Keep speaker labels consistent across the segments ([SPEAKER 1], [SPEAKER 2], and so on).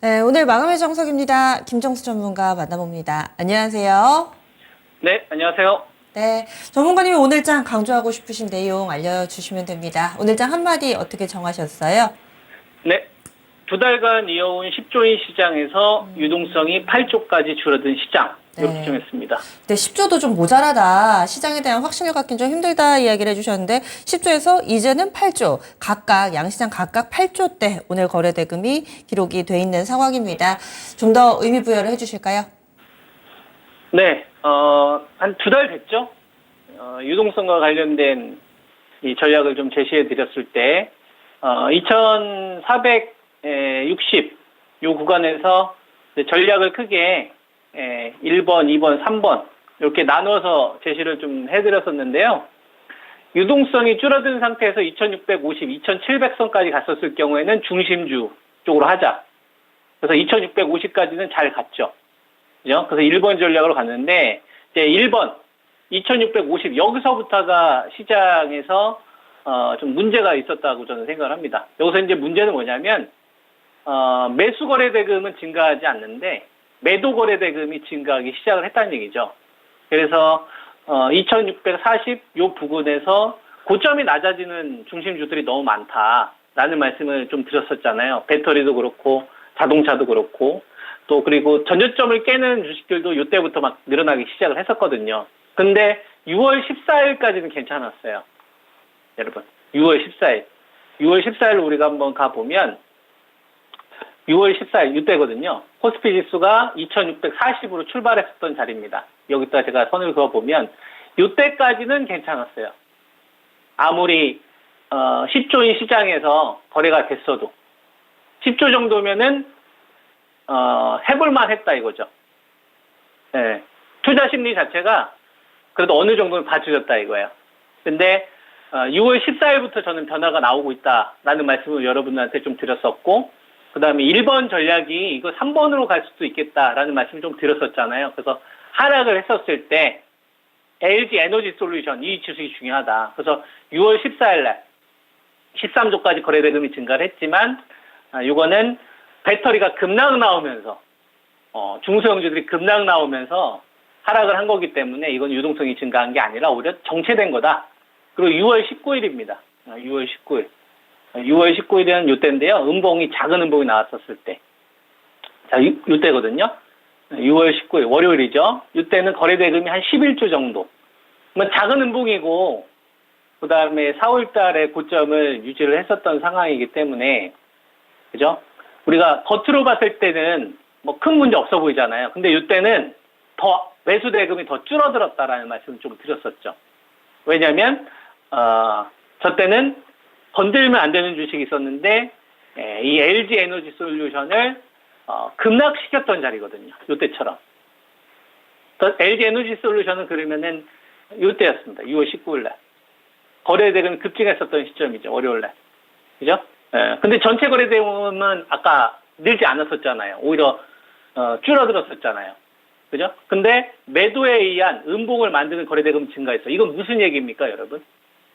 [SPEAKER 1] 네, 오늘 마감의 정석입니다. 김정수 전문가 만나봅니다. 안녕하세요.
[SPEAKER 2] 네, 안녕하세요.
[SPEAKER 1] 네, 전문가님이 오늘장 강조하고 싶으신 내용 알려주시면 됩니다. 오늘장 한마디 어떻게 정하셨어요?
[SPEAKER 2] 네, 두 달간 이어온 10조인 시장에서 유동성이 8조까지 줄어든 시장, 이렇게
[SPEAKER 1] 네.
[SPEAKER 2] 정했습니다.
[SPEAKER 1] 네, 10조도 좀 모자라다. 시장에 대한 확신을 갖긴 좀 힘들다 이야기를 해주셨는데 10조에서 이제는 8조, 각각 양시장 각각 8조대 오늘 거래대금이 기록이 돼 있는 상황입니다. 좀 더 의미 부여를 해주실까요?
[SPEAKER 2] 네, 한 두 달 됐죠? 유동성과 관련된 이 전략을 좀 제시해 드렸을 때, 2460, 요 구간에서 전략을 크게 1번, 2번, 3번, 이렇게 나눠서 제시를 좀 해드렸었는데요. 유동성이 줄어든 상태에서 2650, 2700선까지 갔었을 경우에는 중심주 쪽으로 하자. 그래서 2650까지는 잘 갔죠. 그죠? 그래서 1번 전략으로 갔는데, 이제 1번, 2650, 여기서부터가 시장에서, 좀 문제가 있었다고 저는 생각을 합니다. 여기서 이제 문제는 뭐냐면, 매수 거래 대금은 증가하지 않는데, 매도 거래 대금이 증가하기 시작을 했다는 얘기죠. 그래서, 2640, 요 부근에서 고점이 낮아지는 중심주들이 너무 많다라는 말씀을 좀 드렸었잖아요. 배터리도 그렇고, 자동차도 그렇고, 또 그리고 전저점을 깨는 주식들도 이때부터 막 늘어나기 시작을 했었거든요. 근데 6월 14일까지는 괜찮았어요. 여러분, 6월 14일. 6월 14일 우리가 한번 가보면 6월 14일 이때거든요. 코스피 지수가 2640으로 출발했었던 자리입니다. 여기다 제가 선을 그어보면 이때까지는 괜찮았어요. 아무리 10조인 시장에서 거래가 됐어도 10조 정도면은 해볼만 했다 이거죠. 네. 투자 심리 자체가 그래도 어느 정도는 받쳐졌다 이거예요. 근데 6월 14일부터 저는 변화가 나오고 있다라는 말씀을 여러분들한테 좀 드렸었고, 그 다음에 1번 전략이 이거 3번으로 갈 수도 있겠다라는 말씀을 좀 드렸었잖아요. 그래서 하락을 했었을 때 LG 에너지 솔루션 이 지수가 중요하다. 그래서 6월 14일 날 13조까지 거래대금이 증가를 했지만 이거는 배터리가 급락 나오면서 중소형주들이 급락 나오면서 하락을 한 거기 때문에 이건 유동성이 증가한 게 아니라 오히려 정체된 거다. 그리고 6월 19일입니다. 6월 19일. 6월 19일은 이때인데요. 음봉이 작은 음봉이 나왔었을 때. 자, 이때거든요. 6월 19일 월요일이죠. 이때는 거래대금이 한 11조 정도. 뭐 작은 음봉이고 그다음에 4월 달에 고점을 유지를 했었던 상황이기 때문에 그죠? 우리가 겉으로 봤을 때는 뭐 큰 문제 없어 보이잖아요. 근데 이때는 더 매수 대금이 더 줄어들었다라는 말씀을 좀 드렸었죠. 왜냐하면 저 때는 건들면 안 되는 주식이 있었는데 이 LG 에너지 솔루션을 급락시켰던 자리거든요. 이때처럼. LG 에너지 솔루션은 그러면은 이때였습니다. 6월 19일 날. 거래 대금이 급증했었던 시점이죠. 월요일 날. 그죠? 근데 전체 거래 대금은 아까 늘지 않았었잖아요. 오히려 줄어들었었잖아요. 그죠? 근데 매도에 의한 음봉을 만드는 거래 대금 증가했어. 이건 무슨 얘기입니까, 여러분?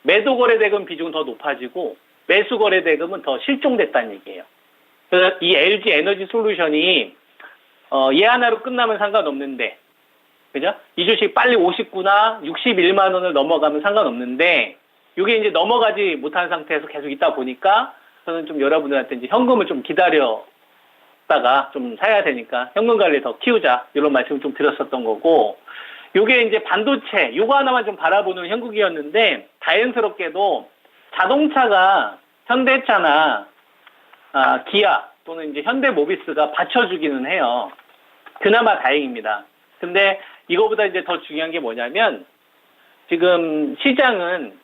[SPEAKER 2] 매도 거래 대금 비중은 더 높아지고 매수 거래 대금은 더 실종됐다는 얘기예요. 그래서 이 LG 에너지 솔루션이 얘 하나로 끝나면 상관없는데, 그죠? 이 주식 빨리 59나 61만 원을 넘어가면 상관없는데, 이게 이제 넘어가지 못한 상태에서 계속 있다 보니까 저는 좀 여러분들한테 이제 현금을 좀 기다렸다가 좀 사야 되니까 현금 관리 더 키우자 이런 말씀을 좀 드렸었던 거고, 요게 이제 반도체 요거 하나만 좀 바라보는 형국이었는데 다행스럽게도 자동차가 현대차나 기아 또는 이제 현대모비스가 받쳐주기는 해요. 그나마 다행입니다. 근데 이거보다 이제 더 중요한 게 뭐냐면 지금 시장은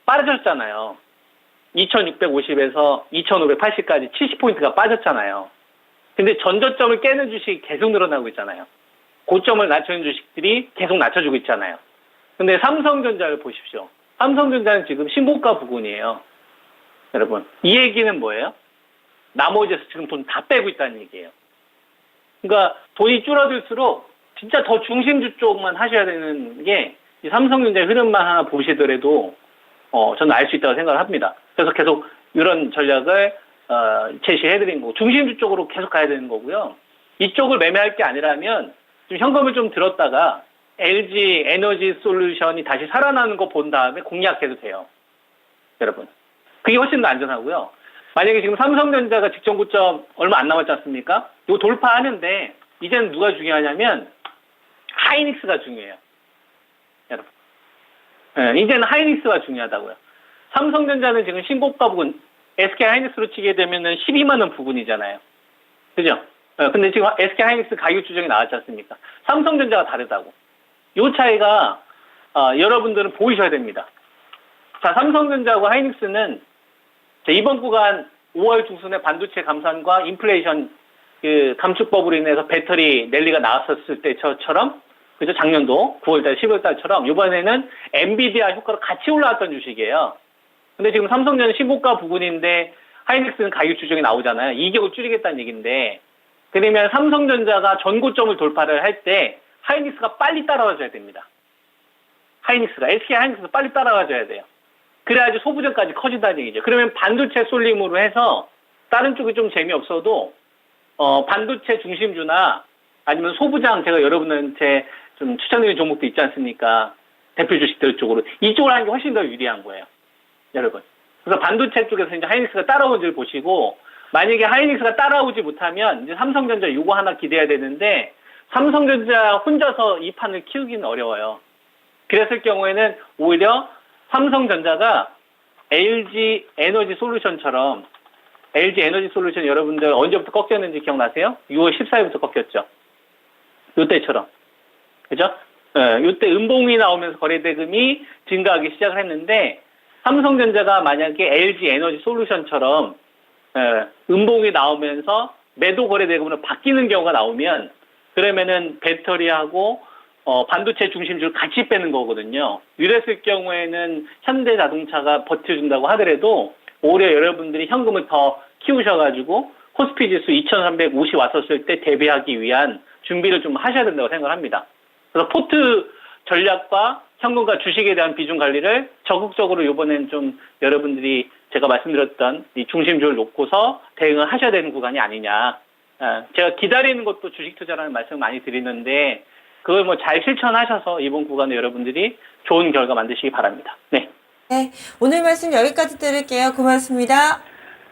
[SPEAKER 2] 빠졌잖아요. 2650에서 2580까지 70포인트가 빠졌잖아요. 근데 전저점을 깨는 주식이 계속 늘어나고 있잖아요. 고점을 낮추는 주식들이 계속 낮춰주고 있잖아요. 근데 삼성전자를 보십시오. 삼성전자는 지금 신고가 부근이에요. 여러분, 이 얘기는 뭐예요? 나머지에서 지금 돈 다 빼고 있다는 얘기예요. 그러니까 돈이 줄어들수록 진짜 더 중심주 쪽만 하셔야 되는 게 이 삼성전자의 흐름만 하나 보시더라도 저는 알 수 있다고 생각을 합니다. 그래서 계속 이런 전략을 제시해드린 거고 중심주 쪽으로 계속 가야 되는 거고요. 이쪽을 매매할 게 아니라면 좀 현금을 좀 들었다가 LG 에너지 솔루션이 다시 살아나는 거 본 다음에 공략해도 돼요. 여러분. 그게 훨씬 더 안전하고요. 만약에 지금 삼성전자가 직전 고점 얼마 안 남았지 않습니까? 이거 돌파하는데 이제는 누가 중요하냐면 하이닉스가 중요해요. 여러분. 네, 이제는 하이닉스가 중요하다고요. 삼성전자는 지금 신고가 부근 SK 하이닉스로 치게 되면은 12만 원 부근이잖아요. 그죠? 근데 지금 SK 하이닉스 가격 조정이 나왔지 않습니까? 삼성전자가 다르다고. 이 차이가 여러분들은 보이셔야 됩니다. 자, 삼성전자하고 하이닉스는 이번 구간 5월 중순에 반도체 감산과 인플레이션 그 감축법으로 인해서 배터리 랠리가 나왔었을 때처럼 그죠? 작년도 9월달, 10월달처럼 이번에는 엔비디아 효과로 같이 올라왔던 주식이에요. 근데 지금 삼성전자는 신고가 부근인데 하이닉스는 가격 조정이 나오잖아요. 이격을 줄이겠다는 얘기인데 그러면 삼성전자가 전고점을 돌파를 할 때 하이닉스가 빨리 따라와줘야 됩니다. 하이닉스가 SK 하이닉스가 빨리 따라와줘야 돼요. 그래야지 소부전까지 커진다는 얘기죠. 그러면 반도체 쏠림으로 해서 다른 쪽이 좀 재미없어도 반도체 중심주나 아니면 소부장 제가 여러분한테 좀 추천드리는 종목도 있지 않습니까? 대표 주식들 쪽으로 이쪽을 하는 게 훨씬 더 유리한 거예요. 여러분. 그래서 반도체 쪽에서 이제 하이닉스가 따라오지를 보시고 만약에 하이닉스가 따라오지 못하면 이제 삼성전자 요거 하나 기대해야 되는데 삼성전자 혼자서 이 판을 키우기는 어려워요. 그랬을 경우에는 오히려 삼성전자가 LG 에너지 솔루션처럼 LG 에너지 솔루션 여러분들 언제부터 꺾였는지 기억나세요? 6월 14일부터 꺾였죠. 요때처럼. 그죠? 요때 음봉이 나오면서 거래대금이 증가하기 시작을 했는데 삼성전자가 만약에 LG 에너지 솔루션처럼 음봉이 나오면서 매도 거래대금으로 바뀌는 경우가 나오면 그러면은 배터리하고 반도체 중심주를 같이 빼는 거거든요. 이랬을 경우에는 현대자동차가 버텨준다고 하더라도 오히려 여러분들이 현금을 더 키우셔가지고 코스피 지수 2350 왔었을 때 대비하기 위한 준비를 좀 하셔야 된다고 생각합니다. 그래서 포트 전략과 현금과 주식에 대한 비중 관리를 적극적으로 이번엔 좀 여러분들이 제가 말씀드렸던 이 중심주를 놓고서 대응을 하셔야 되는 구간이 아니냐. 제가 기다리는 것도 주식 투자라는 말씀을 많이 드리는데 그걸 뭐 잘 실천하셔서 이번 구간에 여러분들이 좋은 결과 만드시기 바랍니다. 네.
[SPEAKER 1] 네, 오늘 말씀 여기까지 드릴게요. 고맙습니다.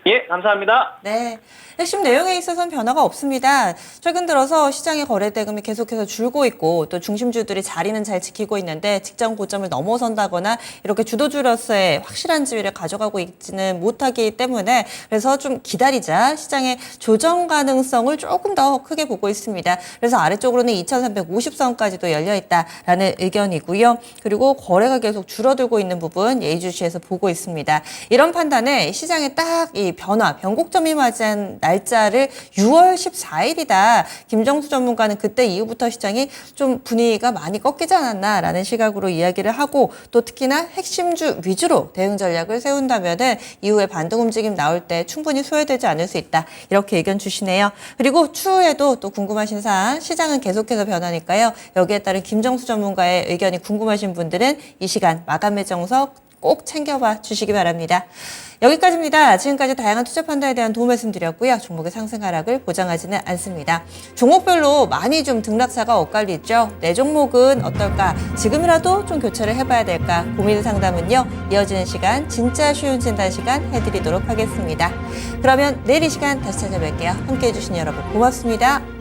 [SPEAKER 2] 예, 감사합니다.
[SPEAKER 1] 네, 핵심 내용에 있어서는 변화가 없습니다. 최근 들어서 시장의 거래 대금이 계속해서 줄고 있고 또 중심주들이 자리는 잘 지키고 있는데 직전 고점을 넘어선다거나 이렇게 주도주로서의 확실한 지위를 가져가고 있지는 못하기 때문에 그래서 좀 기다리자 시장의 조정 가능성을 조금 더 크게 보고 있습니다. 그래서 아래쪽으로는 2350선까지도 열려있다라는 의견이고요. 그리고 거래가 계속 줄어들고 있는 부분 예의주시에서 보고 있습니다. 이런 판단에 시장에 딱 이 변곡점이 맞이한 날짜를 6월 14일이다. 김정수 전문가는 그때 이후부터 시장이 좀 분위기가 많이 꺾이지 않았나라는 시각으로 이야기를 하고 또 특히나 핵심주 위주로 대응 전략을 세운다면은 이후에 반등 움직임 나올 때 충분히 소외되지 않을 수 있다. 이렇게 의견 주시네요. 그리고 추후에도 또 궁금하신 사항 시장은 계속해서 변하니까요. 여기에 따른 김정수 전문가의 의견이 궁금하신 분들은 이 시간 마감 매정석 꼭 챙겨봐 주시기 바랍니다. 여기까지입니다. 지금까지 다양한 투자 판단에 대한 도움 말씀드렸고요. 종목의 상승 하락을 보장하지는 않습니다. 종목별로 많이 좀 등락사가 엇갈리죠. 내 종목은 어떨까? 지금이라도 좀 교체를 해봐야 될까? 고민 상담은요. 이어지는 시간 진짜 쉬운 진단 시간 해드리도록 하겠습니다. 그러면 내일 이 시간 다시 찾아뵐게요. 함께해 주신 여러분 고맙습니다.